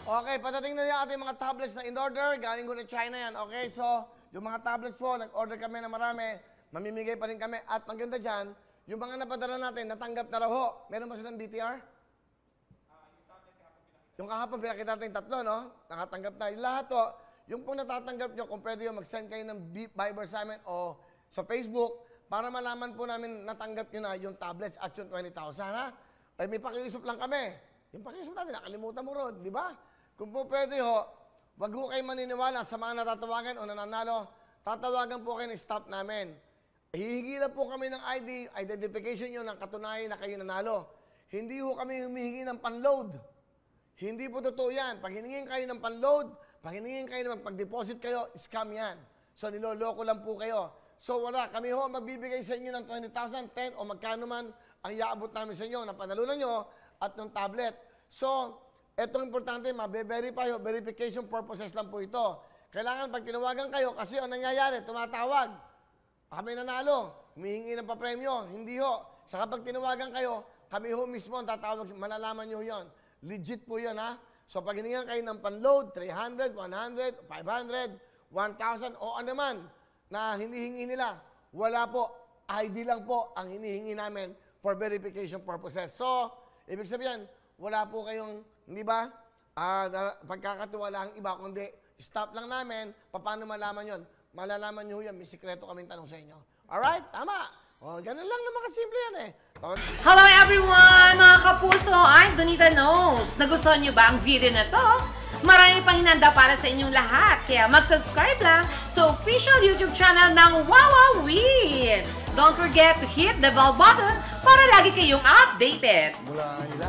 Okay, patating na yung ating mga tablets na in-order. Galing ko na China yan. Okay, so yung mga tablets po, nag-order kami na marami. Mamimigay pa rin kami. At maganda dyan, yung mga napadala natin, natanggap na raw ho. Meron ba silang BTR? Yung kahapon, pinakita natin 3, no? Nakatanggap na. Yung lahat to, yung pong natatanggap nyo, kung pwede yung mag-send kayo ng Viber sa amin o sa Facebook, para malaman po namin natanggap nyo na yung tablets at yung 20,000, ha? Ay, may pakiusap lang kami. Yung pakiusap natin, nakalimutan mo ron, di ba? Kung po pwede ho, wag ho kayo maniniwala sa mga natatawagan o nananalo, tatawagan po kayo ng staff namin. Hihingi lang po kami ng ID, identification nyo ng katunayan na kayo nanalo. Hindi ho kami humihingi ng panload. Hindi po totoo yan. Pag hiningin kayo ng panload, pag hiningin kayo ng pag-deposit kayo, scam yan. So, niloloko lang po kayo. So, wala. Kami ho magbibigay sa inyo ng 20,000, 10 o magkano man ang iaabot namin sa inyo na panalunan nyo at ng tablet. So, etong importante, mabe-verify ho. Verification purposes lang po ito. Kailangan pag tinawagan kayo, kasi ang nangyayari, tumatawag. Kami nanalo, humihingi ng papremyo. Hindi ho. Sa kapag tinawagan kayo, kami ho mismo ang tatawag. Malalaman nyo yon. Legit po yun, ha? So, pag hiningan kayo ng panload, 300, 100, 500, 1,000, o ano man na hinihingi nila, wala po. ID lang po ang hinihingi namin for verification purposes. So, ibig sabihin, wala po kayong, hindi ba, pagkakatiwala ang iba, kundi stop lang namin, paano malaman yon? Malalaman nyo yan, may sikreto kaming tanong sa inyo. Alright? Tama. O, ganun lang naman kasimple yan eh. Hello everyone! Mga kapuso, I'm Donita Knows. Nagustuhan nyo ba ang video na to? Marami pang hinanda para sa inyong lahat. Kaya mag-subscribe lang sa official YouTube channel ng Wowowin. Don't forget to hit the bell button para lagi kayong updated.